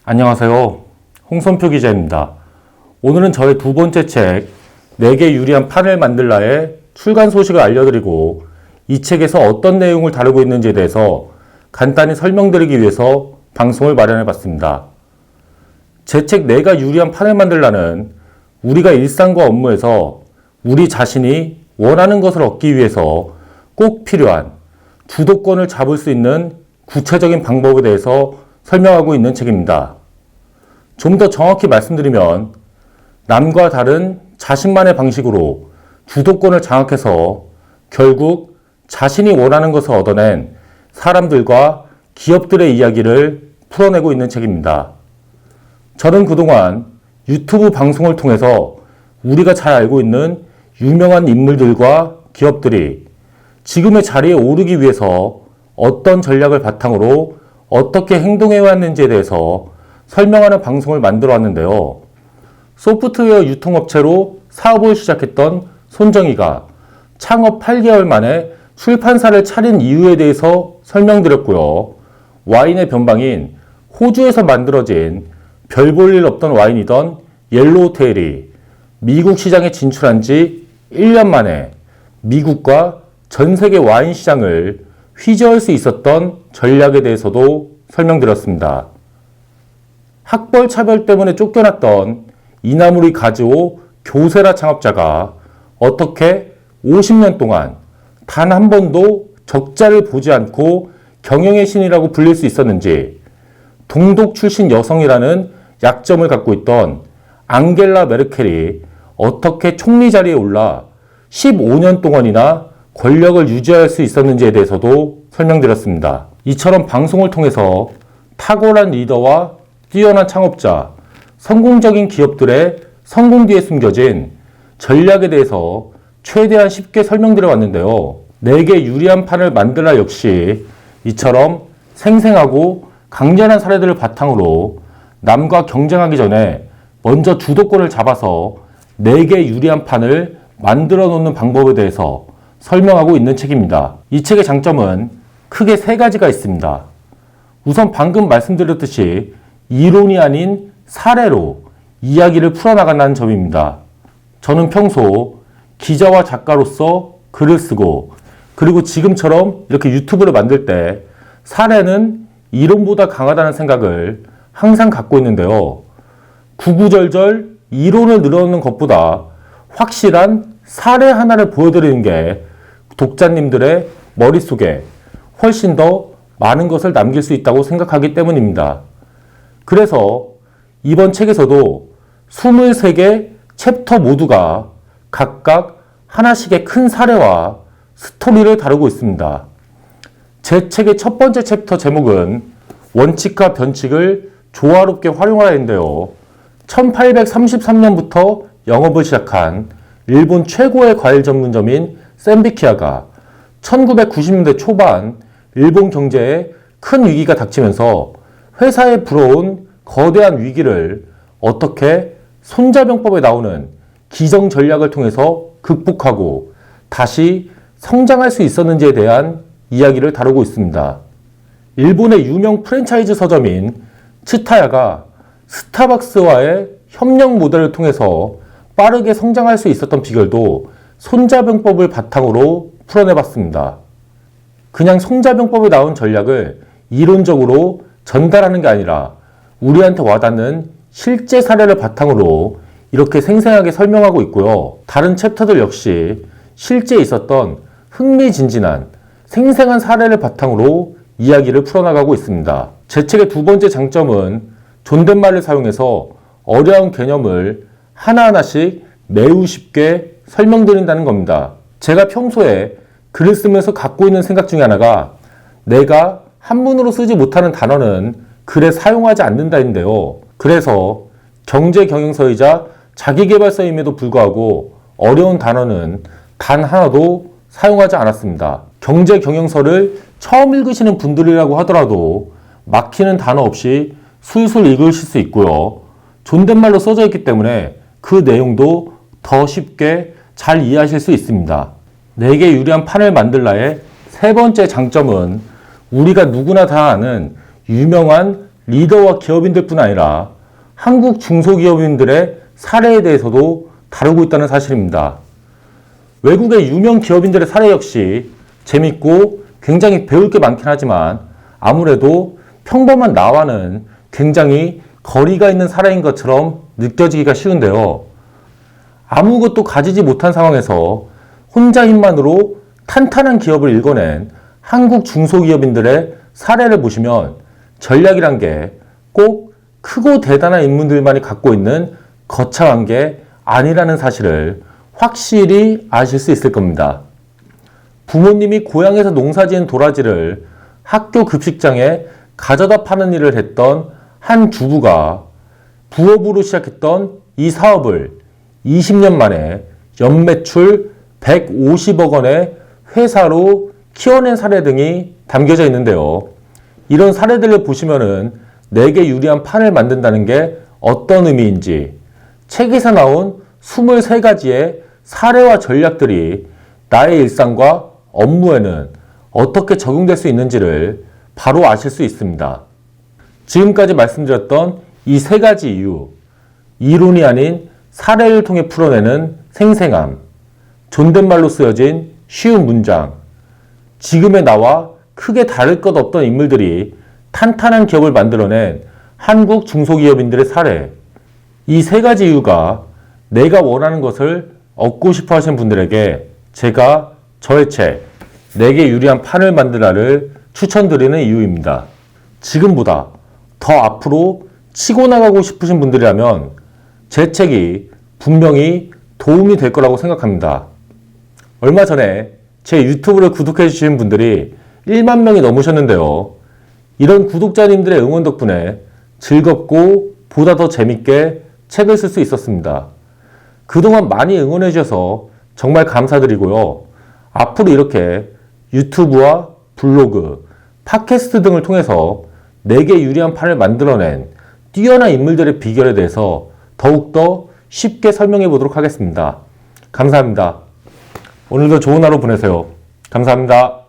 안녕하세요. 홍선표 기자입니다. 오늘은 저의 두 번째 책 4개 유리한 판을 만들라의 출간 소식을 알려드리고 이 책에서 어떤 내용을 다루고 있는지에 대해서 간단히 설명드리기 위해서 방송을 마련해 봤습니다. 제 책 4가 유리한 판을 만들라는 우리가 일상과 업무에서 우리 자신이 원하는 것을 얻기 위해서 꼭 필요한 주도권을 잡을 수 있는 구체적인 방법에 대해서 설명하고 있는 책입니다. 좀 더 정확히 말씀드리면 남과 다른 자신만의 방식으로 주도권을 장악해서 결국 자신이 원하는 것을 얻어낸 사람들과 기업들의 이야기를 풀어내고 있는 책입니다. 저는 그동안 유튜브 방송을 통해서 우리가 잘 알고 있는 유명한 인물들과 기업들이 지금의 자리에 오르기 위해서 어떤 전략을 바탕으로 어떻게 행동해 왔는지에 대해서 설명하는 방송을 만들어 왔는데요. 소프트웨어 유통업체로 사업을 시작했던 손정희가 창업 8개월 만에 출판사를 차린 이유에 대해서 설명드렸고요. 와인의 변방인 호주에서 만들어진 별 볼 일 없던 와인이던 옐로우테일이 미국 시장에 진출한 지 1년 만에 미국과 전 세계 와인 시장을 휘저을 수 있었던 전략에 대해서도 설명드렸습니다. 학벌 차별 때문에 쫓겨났던 이나무리 가즈오 교세라 창업자가 어떻게 50년 동안 단 한 번도 적자를 보지 않고 경영의 신이라고 불릴 수 있었는지, 동독 출신 여성이라는 약점을 갖고 있던 앙겔라 메르켈이 어떻게 총리 자리에 올라 15년 동안이나 권력을 유지할 수 있었는지에 대해서도 설명드렸습니다. 이처럼 방송을 통해서 탁월한 리더와 뛰어난 창업자, 성공적인 기업들의 성공 뒤에 숨겨진 전략에 대해서 최대한 쉽게 설명드려 왔는데요. 4개 유리한 판을 만들라 역시 이처럼 생생하고 강렬한 사례들을 바탕으로 남과 경쟁하기 전에 먼저 주도권을 잡아서 4개 유리한 판을 만들어 놓는 방법에 대해서 설명하고 있는 책입니다. 이 책의 장점은 크게 3가지가 있습니다. 우선 방금 말씀드렸듯이 이론이 아닌 사례로 이야기를 풀어나간다는 점입니다. 저는 평소 기자와 작가로서 글을 쓰고 그리고 지금처럼 이렇게 유튜브를 만들 때 사례는 이론보다 강하다는 생각을 항상 갖고 있는데요. 구구절절 이론을 늘어놓는 것보다 확실한 사례 하나를 보여드리는 게 독자님들의 머릿속에 훨씬 더 많은 것을 남길 수 있다고 생각하기 때문입니다. 그래서 이번 책에서도 23개 챕터 모두가 각각 하나씩의 큰 사례와 스토리를 다루고 있습니다. 제 책의 첫 번째 챕터 제목은 원칙과 변칙을 조화롭게 활용하라인데요. 1833년부터 영업을 시작한 일본 최고의 과일 전문점인 샌비키아가 1990년대 초반 일본 경제에 큰 위기가 닥치면서 회사에 불어온 거대한 위기를 어떻게 손자병법에 나오는 기정 전략을 통해서 극복하고 다시 성장할 수 있었는지에 대한 이야기를 다루고 있습니다. 일본의 유명 프랜차이즈 서점인 츠타야가 스타벅스와의 협력 모델을 통해서 빠르게 성장할 수 있었던 비결도 손자병법을 바탕으로 풀어내봤습니다. 그냥 손자병법에 나온 전략을 이론적으로 전달하는 게 아니라 우리한테 와닿는 실제 사례를 바탕으로 이렇게 생생하게 설명하고 있고요. 다른 챕터들 역시 실제 있었던 흥미진진한 생생한 사례를 바탕으로 이야기를 풀어나가고 있습니다. 제 책의 두 번째 장점은 존댓말을 사용해서 어려운 개념을 하나하나씩 매우 쉽게 설명드린다는 겁니다. 제가 평소에 글을 쓰면서 갖고 있는 생각 중에 하나가 내가 한문으로 쓰지 못하는 단어는 글에 사용하지 않는다인데요. 그래서 경제 경영서이자 자기계발서임에도 불구하고 어려운 단어는 단 하나도 사용하지 않았습니다. 경제 경영서를 처음 읽으시는 분들이라고 하더라도 막히는 단어 없이 술술 읽으실 수 있고요. 존댓말로 써져 있기 때문에 그 내용도 더 쉽게 잘 이해하실 수 있습니다. 4개 유리한 판을 만들라의 세 번째 장점은 우리가 누구나 다 아는 유명한 리더와 기업인들뿐 아니라 한국 중소기업인들의 사례에 대해서도 다루고 있다는 사실입니다. 외국의 유명 기업인들의 사례 역시 재밌고 굉장히 배울 게 많긴 하지만 아무래도 평범한 나와는 굉장히 거리가 있는 사례인 것처럼 느껴지기가 쉬운데요. 아무것도 가지지 못한 상황에서 혼자 힘만으로 탄탄한 기업을 일궈낸 한국 중소기업인들의 사례를 보시면 전략이란 게 꼭 크고 대단한 인물들만이 갖고 있는 거창한 게 아니라는 사실을 확실히 아실 수 있을 겁니다. 부모님이 고향에서 농사지은 도라지를 학교 급식장에 가져다 파는 일을 했던 한 주부가 부업으로 시작했던 이 사업을 20년 만에 연매출 150억 원의 회사로 키워낸 사례 등이 담겨져 있는데요. 이런 사례들을 보시면은 내게 유리한 판을 만든다는 게 어떤 의미인지, 책에서 나온 23가지의 사례와 전략들이 나의 일상과 업무에는 어떻게 적용될 수 있는지를 바로 아실 수 있습니다. 지금까지 말씀드렸던 이 3가지 이유, 이론이 아닌 사례를 통해 풀어내는 생생함, 존댓말로 쓰여진 쉬운 문장, 지금의 나와 크게 다를 것 없던 인물들이 탄탄한 기업을 만들어낸 한국 중소기업인들의 사례, 이 3가지 이유가 내가 원하는 것을 얻고 싶어 하시는 분들에게 제가 저의 책 내게 유리한 판을 만들라를 추천드리는 이유입니다. 지금보다 더 앞으로 치고 나가고 싶으신 분들이라면 제 책이 분명히 도움이 될 거라고 생각합니다. 얼마 전에 제 유튜브를 구독해 주신 분들이 1만 명이 넘으셨는데요. 이런 구독자님들의 응원 덕분에 즐겁고 보다 더 재밌게 책을 쓸 수 있었습니다. 그동안 많이 응원해 주셔서 정말 감사드리고요. 앞으로 이렇게 유튜브와 블로그, 팟캐스트 등을 통해서 내게 유리한 판을 만들어낸 뛰어난 인물들의 비결에 대해서 더욱더 쉽게 설명해 보도록 하겠습니다. 감사합니다. 오늘도 좋은 하루 보내세요. 감사합니다.